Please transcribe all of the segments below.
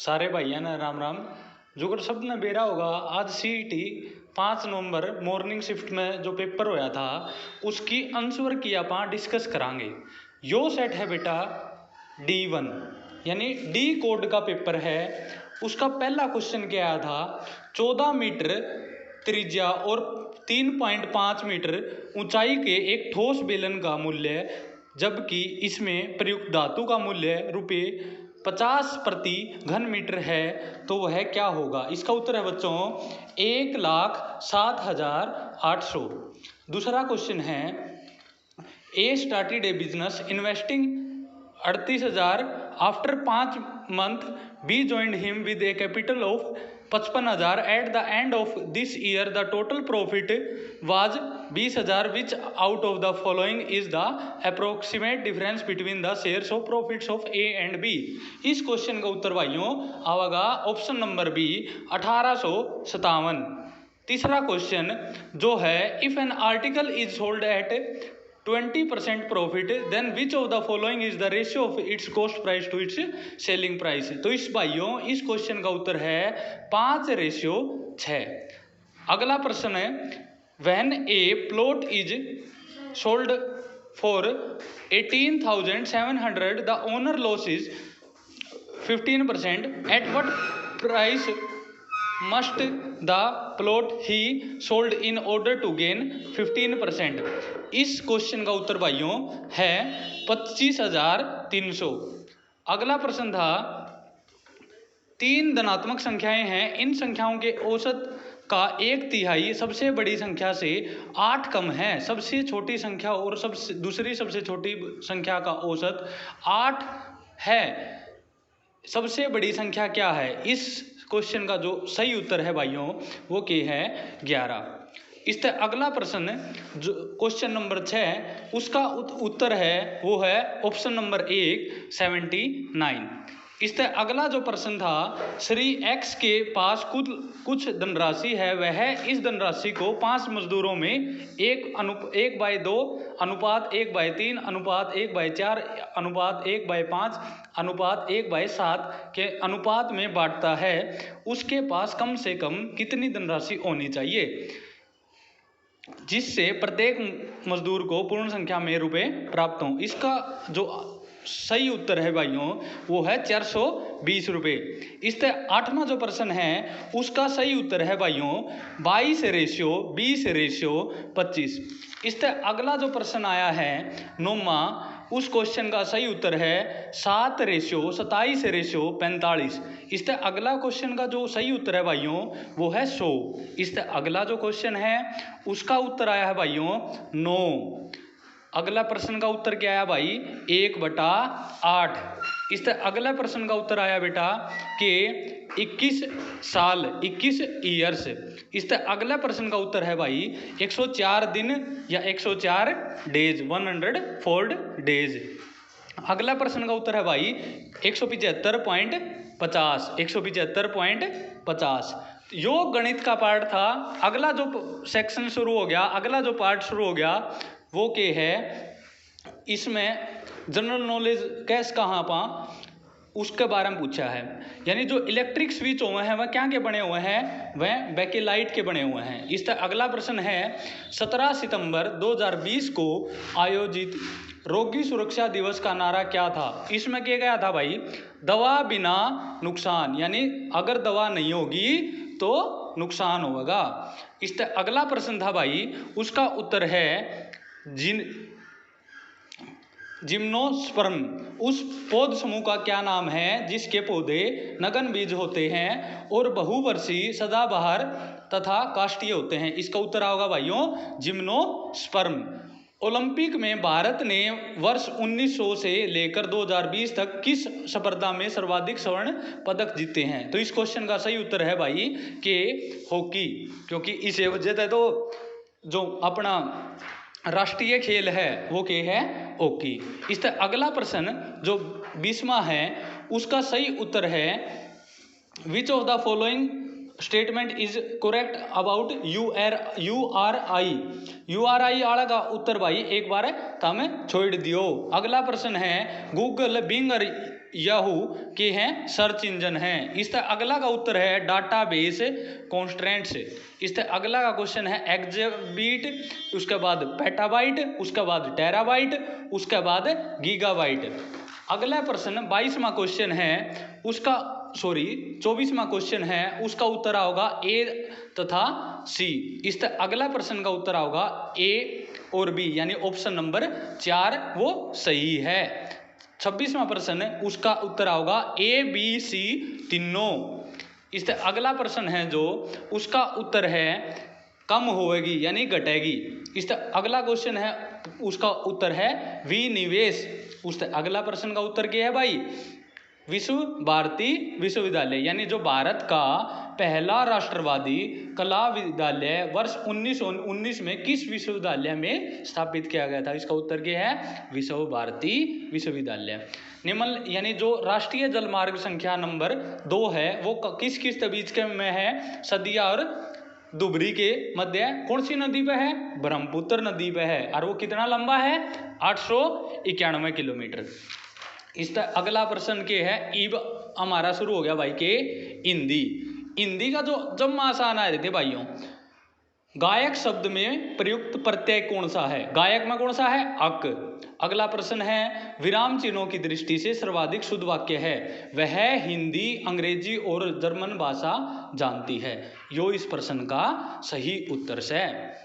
सारे भाइयों ने राम राम। जो सब ने बेरा होगा, आज सीईटी 5 नवंबर मॉर्निंग शिफ्ट में जो पेपर होया था उसकी आंसर की आप डिस्कस करांगे। यो सेट है बेटा D1 यानी डी कोड का पेपर है। उसका पहला क्वेश्चन क्या आया था, 14 मीटर त्रिज्या और 3.5 मीटर ऊंचाई के एक ठोस बेलन का मूल्य, जबकि इसमें प्रयुक्त धातु का मूल्य ₹50 प्रति घन मीटर है, तो वह क्या होगा। इसका उत्तर है बच्चों 1,07,800। दूसरा क्वेश्चन है, A started a business investing 38,000 after 5 months B joined him with a capital of 55,000 at the end of this year the total profit was 20,000 which out of the following is the approximate difference between the shares of profits of A and B। इस question का उत्तर भाइयों आवेगा option number B 1857। तीसरा question जो है, if an article is sold at 20% profit then which of the following is the ratio of its cost price to its selling price. तो इस भाइयों इस क्वेश्चन का उत्तर है 5:6। अगला प्रश्न है, when A plot is sold for 18,700 the owner losses 15% at what price must the plot he sold in order to gain 15%। इस क्वेश्चन का उत्तर भाइयों है 25,300। अगला प्रश्न था, 3 धनात्मक संख्याएं हैं, इन संख्याओं के औसत का 1/3 सबसे बड़ी संख्या से 8 कम है। सबसे छोटी संख्या और दूसरी सबसे छोटी संख्या का औसत 8 है। सबसे बड़ी संख्या क्या है। इस क्वेश्चन का जो सही उत्तर है भाइयों वो क्या है 11। इस तरह अगला प्रश्न जो क्वेश्चन नंबर 6 उसका उत्तर है वो है ऑप्शन नंबर 1 79। इस तरह अगला जो प्रश्न था, श्री एक्स के पास कुछ धनराशि है, वह इस धनराशि को 5 मजदूरों में 1/2 अनुपात 1/3 अनुपात 1/4 अनुपात 1/5 अनुपात 1/7 के अनुपात में बांटता है। उसके पास कम से कम कितनी धनराशि होनी चाहिए जिससे प्रत्येक मजदूर को पूर्ण संख्या में रुपए प्राप्त हों। इसका जो सही उत्तर है भाइयों वो है 420 रुपए। इस तरह 8वां जो प्रश्न है उसका सही उत्तर है भाइयों 22:20:25। इस तरह अगला जो प्रश्न आया है 9वां, उस क्वेश्चन का सही उत्तर है 7:27:45। इस तरह अगला क्वेश्चन का जो सही उत्तर है भाइयों वो है 100। इस तरह अगला जो क्वेश्चन है उसका उत्तर आया है भाइयों 9। अगला प्रश्न का उत्तर क्या आया भाई 1/8। इस तरह अगला प्रश्न का उत्तर आया बेटा कि 21 साल 21 ईयर्स। इस तरह अगला प्रश्न का उत्तर है भाई 104 दिन या 104 डेज 104 डेज। अगला प्रश्न का उत्तर है भाई 175.50 175.50। यो गणित का पार्ट था। अगला जो सेक्शन शुरू हो गया, अगला जो पार्ट शुरू हो गया वो क्या है, इसमें जनरल नॉलेज कैस कहाँ पा उसके बारे में पूछा है। यानी जो इलेक्ट्रिक स्विच हुए हैं वह क्या के बने हुए हैं, वह बैकेलाइट के बने हुए हैं। इस तरह अगला प्रश्न है 17 सितंबर 2020 को आयोजित रोगी सुरक्षा दिवस का नारा क्या था। इसमें क्या गया था भाई, दवा बिना नुकसान, यानी अगर दवा नहीं होगी तो नुकसान होगा। इस तरह अगला प्रश्न था भाई उसका उत्तर है जिम्नोस्पर्म। उस पौध समूह का क्या नाम है जिसके पौधे नगन बीज होते हैं और बहुवर्षीय सदाबहार तथा काष्ठीय होते हैं। इसका उत्तर होगा भाइयों जिम्नोस्पर्म। ओलंपिक में भारत ने वर्ष 1900 से लेकर 2020 तक किस स्पर्धा में सर्वाधिक स्वर्ण पदक जीते हैं। तो इस क्वेश्चन का सही उत्तर है भाई कि हॉकी, क्योंकि इस वजह से तो जो अपना राष्ट्रीय खेल है वो क्या है हॉकी। इस तरह अगला प्रश्न जो 20वां है उसका सही उत्तर है विच of the following statement is correct about URI आला का उत्तर भाई एक बार हमें छोड़ दियो। अगला प्रश्न है गूगल बिंग याहू के हैं सर्च इंजन हैं। इस तरह अगला का उत्तर है डाटाबेस कॉन्स्ट्रेंट्स। इस तरह अगला का क्वेश्चन है एक्सबिट, उसके बाद पेटाबाइट, उसके बाद टेराबाइट, उसके बाद गीगाबाइट। अगला प्रश्न 22वां क्वेश्चन है उसका 24वां क्वेश्चन है उसका उत्तर होगा ए तथा सी। इस तरह अगला प्रश्न का उत्तर होगा ए और बी यानी ऑप्शन नंबर 4 वो सही है। 26वां प्रश्न है उसका उत्तर होगा ए बी सी तीनों। इस तरह अगला प्रश्न है जो उसका उत्तर है कम होएगी यानी घटेगी। इस तरह अगला क्वेश्चन है उसका उत्तर है विनिवेश। उस तरह अगला प्रश्न का उत्तर क्या है भाई, विश्व भारती विश्वविद्यालय यानी जो भारत का पहला राष्ट्रवादी कला विद्यालय वर्ष 1919 में किस विश्वविद्यालय में स्थापित किया गया था। इसका उत्तर क्या है विश्व भारती विश्वविद्यालय। निम्न यानी जो राष्ट्रीय जलमार्ग संख्या नंबर 2 है वो किस किस बीच के में है, सदिया और दुबरी के मध्य। कौन सी नदी पे है, ब्रह्मपुत्र नदी पे है और वो कितना लंबा है 891 किलोमीटर। इस तरह अगला प्रश्न के है इब हमारा शुरू हो गया भाई के हिंदी। हिंदी का जो जम्मा आसान आ रहे थे भाइयों, गायक शब्द में प्रयुक्त प्रत्यय कौन सा है, गायक में कौन सा है अक। अगला प्रश्न है विराम चिन्हों की दृष्टि से सर्वाधिक शुद्ध वाक्य है, वह हिंदी अंग्रेजी और जर्मन भाषा जानती है। यो इस प्रश्न का सही उत्तर है।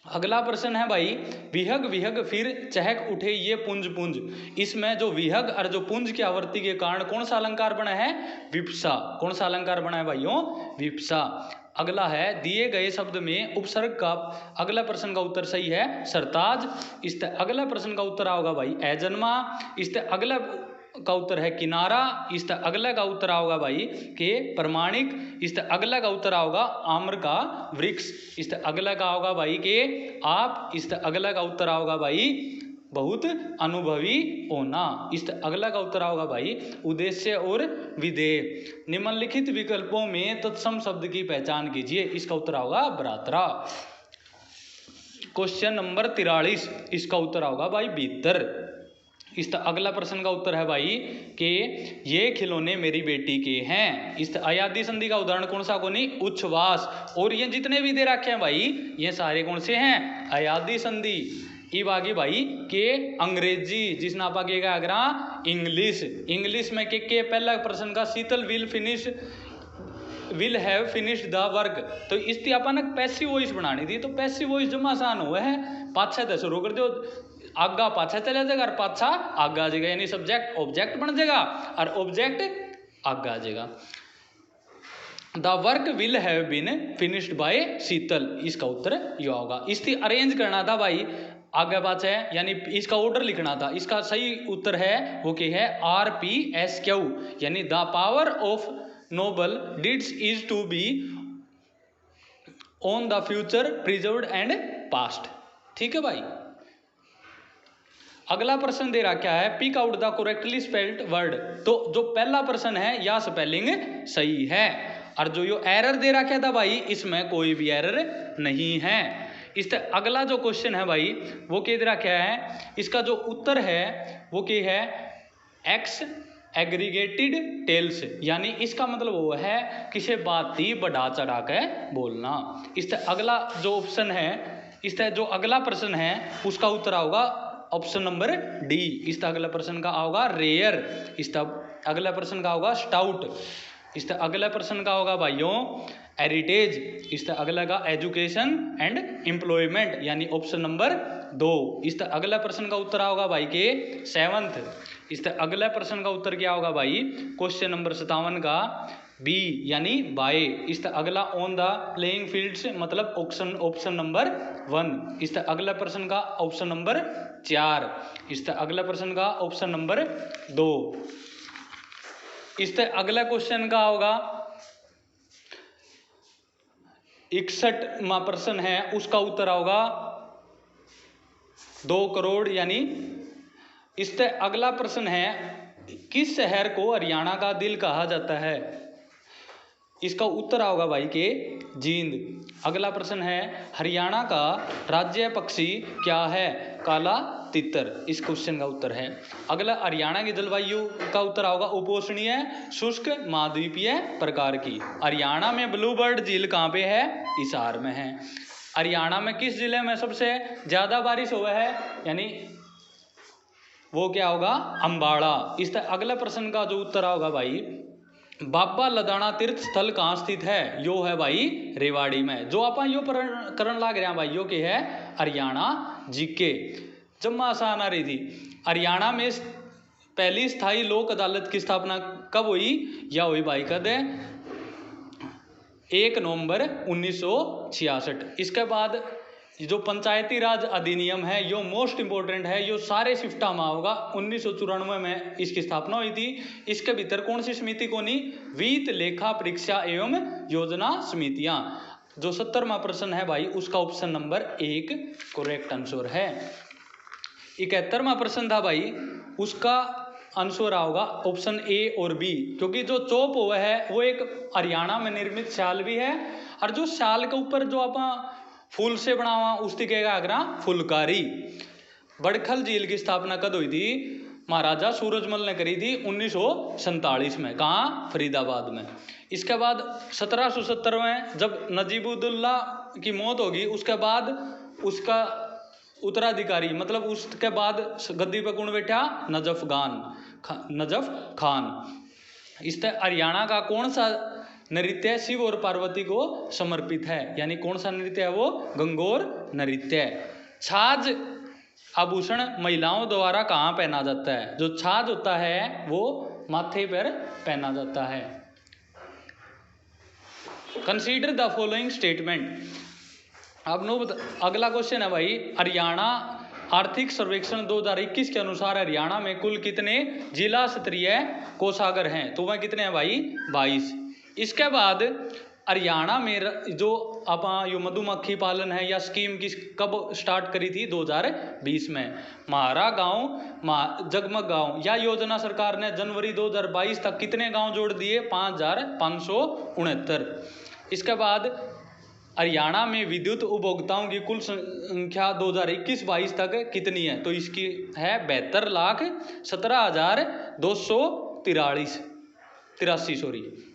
अगला प्रश्न है भाई विहग विहग फिर चहक उठे ये पुंज पुंज। इसमें जो विहग और जो पुंज की आवृत्ति के कारण कौन सा अलंकार बना है, विप्सा। कौन सा अलंकार बना है भाइयों, विप्सा। अगला है दिए गए शब्द में उपसर्ग का, अगला प्रश्न का उत्तर सही है सरताज। इस अगला प्रश्न का उत्तर होगा भाई एजन्मा। इस अगला का उत्तर है किनारा। इस अगला का उत्तर होगा भाई के प्रमाणिक। इस अगला का उत्तर होगा आम्र का वृक्ष। इस अगला का होगा भाई के आप। इस अगला का उत्तर होगा भाई बहुत अनुभवी होना। इस अगला का उत्तर होगा भाई उद्देश्य और विधेय। निम्नलिखित विकल्पों में तत्सम शब्द की पहचान कीजिए। इसका उत्तर होगा भ्रातरा। क्वेश्चन नंबर 43 इसका उत्तर होगा भाई भीतर। इस अगला प्रश्न का उत्तर है भाई कि ये खिलौने मेरी बेटी के हैं। इस अयादी संधि का उदाहरण कौन सा को नहीं, उच्छ्वास। और ये जितने भी दे रखे हैं भाई ये सारे कौन से हैं, अयादी संधि। इब आगे भाई के अंग्रेजी जिसने आप आगे अगरा इंग्लिश। इंग्लिश में के पहला प्रश्न का Sheetal will have finished the work. तो इसकी अपन पैसिव वॉइस बनानी थी, तो पैसिव वॉइस जमा आसान हुआ है, पाछा तो शुरू कर दो, आगा पाछा चला जाएगा और पाछा आगा आ जाएगा, यानी सब्जेक्ट ऑब्जेक्ट बन जाएगा और ऑब्जेक्ट आगा आ जाएगा। The work will have been finished by Sheetal. इसका उत्तर यह होगा। इसकी अरेंज करना था भाई आगे पाछे, यानी इसका ऑर्डर लिखना था। इसका सही उत्तर है वो क्या है RPSQ, यानी the power of noble deeds is to be on the future preserved and past. ठीक है भाई। अगला प्रश्न दे रहा क्या है, pick out the correctly spelled word. तो जो पहला प्रश्न है या स्पेलिंग सही है, और जो यो एरर दे रहा क्या था भाई इसमें कोई भी एरर नहीं है। इस अगला जो क्वेश्चन है भाई वो क्या दे रहा क्या है, इसका जो उत्तर है वो क्या है एक्स एग्रीगेटेड टेल्स, यानी इसका मतलब वो है किसी बात ही बढ़ा चढ़ा के बोलना। इस अगला जो ऑप्शन है, इस जो अगला प्रश्न है उसका उत्तर होगा ऑप्शन नंबर डी। इस अगला प्रश्न का होगा रेयर। इस अगला प्रश्न का होगा स्टाउट। इस अगला प्रश्न का होगा भाइयों हेरिटेज। इस अगला का एजुकेशन एंड एम्प्लॉयमेंट, यानी ऑप्शन नंबर 2। इस अगला प्रश्न का उत्तर होगा भाई के 7th। इस अगला प्रश्न का उत्तर क्या होगा भाई क्वेश्चन नंबर 57 का बी, यानी बाय। इस अगला ऑन द प्लेइंग फील्ड्स मतलब ऑप्शन नंबर 1। इस अगला प्रश्न का ऑप्शन नंबर 4। इस अगला प्रश्न का ऑप्शन नंबर 2। इस अगला क्वेश्चन का होगा 61वां प्रश्न है उसका उत्तर होगा 2 करोड़, यानी इस अगला प्रश्न है किस शहर को हरियाणा का दिल कहा जाता है। इसका उत्तर होगा भाई के जींद। अगला प्रश्न है हरियाणा का राज्य पक्षी क्या है, काला तितर इस क्वेश्चन का उत्तर है। अगला हरियाणा की जलवायु का उत्तर होगा उपोष्णीय शुष्क महाद्वीपीय प्रकार की। हरियाणा में ब्लू बर्ड झील कहाँ पे है? हिसार में है। हरियाणा में किस जिले में सबसे ज्यादा बारिश हुआ है? यानी वो क्या होगा? अंबाला। इस अगला प्रश्न का जो उत्तर होगा भाई, बाबा लदाना तीर्थ स्थल कहाँ स्थित है? यो है भाई रेवाड़ी में। जो आप यो करण लाग रहे हैं भाई, यो के है हरियाणा जीके। जब आसान आ रही थी, हरियाणा में पहली स्थायी लोक अदालत की स्थापना कब हुई? या हुई भाई कद 1 नवंबर 1966। इसके बाद जो पंचायती राज अधिनियम है, यो मोस्ट इंपोर्टेंट है, यो सारे शिफ्टा में होगा। 1994 में इसकी स्थापना हुई थी। इसके भीतर कौन सी समिति को नहीं? वित्त लेखा परीक्षा एवं योजना समितियां। जो 70वां प्रश्न है भाई, उसका ऑप्शन नंबर 1 करेक्ट आंसर है। 71वां प्रश्न था भाई, उसका आंसर होगा ऑप्शन ए और बी, क्योंकि जो चोप हुआ है वो एक हरियाणा में निर्मित शाल भी है, और जो शाल के ऊपर जो आप फूल से बना हुआ उसकी कहेगा आगरा फुलकारी। बड़खल झील की स्थापना कब हुई थी? महाराजा सूरजमल ने करी थी 1947 में। कहाँ? फरीदाबाद में। इसके बाद 1770 में जब नजीबुद्दौला की मौत होगी, उसके बाद उसका उत्तराधिकारी, मतलब उसके बाद गद्दी पर कौन बैठा? नजफ खान। इस हरियाणा का कौन सा नृत्य शिव और पार्वती को समर्पित है? यानी कौन सा नृत्य है वो? गंगोर नृत्य। छाछ आभूषण महिलाओं द्वारा कहाँ पहना जाता है? जो छाछ होता है वो माथे पर पहना जाता है। Consider the following statement. अब अगला क्वेश्चन है भाई, हरियाणा आर्थिक सर्वेक्षण 2021 के अनुसार हरियाणा में कुल कितने जिला स्तरीय कोषागार हैं? तो वह कितने हैं भाई? 22। इसके बाद हरियाणा में जो आप यो मधुमक्खी पालन है या स्कीम की कब स्टार्ट करी थी? 2020 में। म्हारा गांव जगमग गांव या योजना सरकार ने जनवरी 2022 तक कितने गांव जोड़ दिए? 5569। इसके बाद हरियाणा में विद्युत उपभोक्ताओं की कुल संख्या 2021-22 तक कितनी है? तो इसकी है 72,17,283।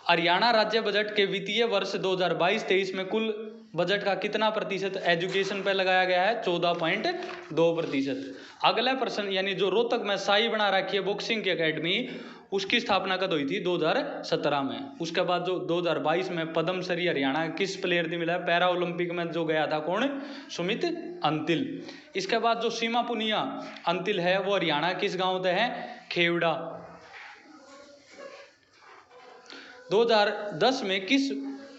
हरियाणा राज्य बजट के वित्तीय वर्ष 2022-23 में कुल बजट का कितना प्रतिशत एजुकेशन पर लगाया गया है? 14.2%। अगला प्रश्न, यानी जो रोहतक में साई बना रखी है बॉक्सिंग की एकेडमी, उसकी स्थापना कब हुई थी? 2017 में। उसके बाद जो 2022 में पद्मश्री हरियाणा किस प्लेयर ने मिला? पैरा ओलंपिक में जो गया था कौन? सुमित अंतिल। इसके बाद जो सीमा पुनिया अंतिल है वो हरियाणा किस गांव से है? खेवड़ा। 2010 में किस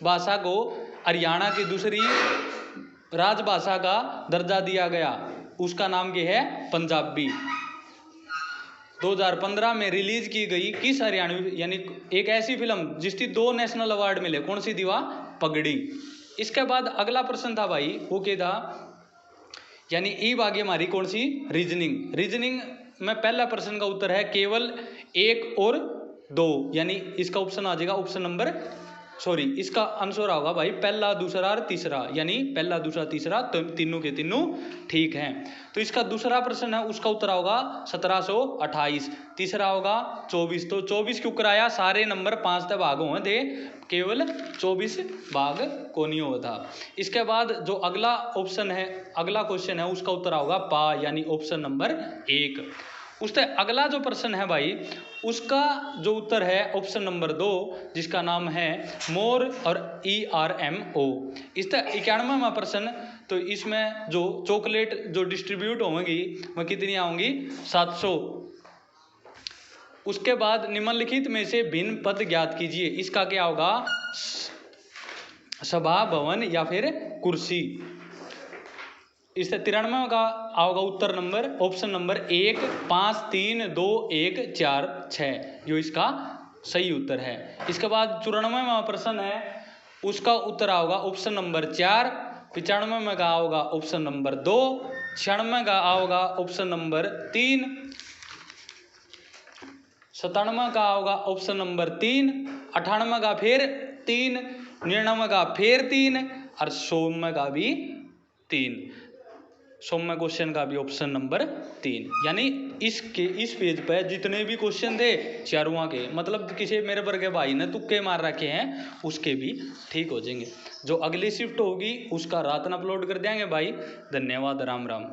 भाषा को हरियाणा की दूसरी राजभाषा का दर्जा दिया गया? उसका नाम क्या है? पंजाबी। 2015 में रिलीज की गई किस हरियाणवी, यानी एक ऐसी फिल्म जिसकी 2 नेशनल अवार्ड मिले, कौन सी थी? पगड़ी। इसके बाद अगला प्रश्न था भाई, वो क्या था? यानी ई भागी हमारी कौन सी? रीजनिंग में पहला प्रश्न का उत्तर है केवल 1 और 2, यानी इसका ऑप्शन आ जाएगा ऑप्शन नंबर, सॉरी इसका आंसर होगा भाई पहला दूसरा और तीसरा, यानी पहला दूसरा तीसरा तीनों के तीनों ठीक हैं। तो इसका दूसरा प्रश्न है, उसका उत्तर होगा 1728। तीसरा होगा 24। तो 24 क्यों कराया? सारे नंबर 5 तक भाग हुए थे, केवल 24 भाग को नहीं हुआ था। इसके बाद जो अगला ऑप्शन है, अगला क्वेश्चन है, उसका उत्तर होगा पा, यानी ऑप्शन नंबर 1। उससे अगला जो प्रश्न है भाई, उसका जो उत्तर है ऑप्शन नंबर 2, जिसका नाम है मोर और ERMO। इस 91वां प्रश्न, तो इसमें जो चॉकलेट जो डिस्ट्रीब्यूट होंगी वह कितनी आऊंगी? 700। उसके बाद निम्नलिखित में से भिन्न पद ज्ञात कीजिए। इसका क्या होगा? सभा भवन या फिर कुर्सी। इससे 93 का आओगा उत्तर नंबर ऑप्शन नंबर 1, 5, 3, 2, 1, 4, 6, जो इसका सही उत्तर है। इसके बाद 94वां प्रश्न है, उसका उत्तर आओगा ऑप्शन नंबर 4। 95 में का आओगा ऑप्शन नंबर 2। 96 का आओगा ऑप्शन नंबर 3। 97 का आओगा ऑप्शन नंबर 3। 98 का फिर 3। 99 का फिर 3 और 100 का भी 3। 100वें क्वेश्चन का भी ऑप्शन नंबर 3। यानी इस पेज पे जितने भी क्वेश्चन थे चारों के, मतलब किसी मेरे वर्ग के भाई ने तुक्के मार रखे हैं उसके भी ठीक हो जाएंगे। जो अगली शिफ्ट होगी उसका रात में अपलोड कर देंगे भाई। धन्यवाद, राम राम।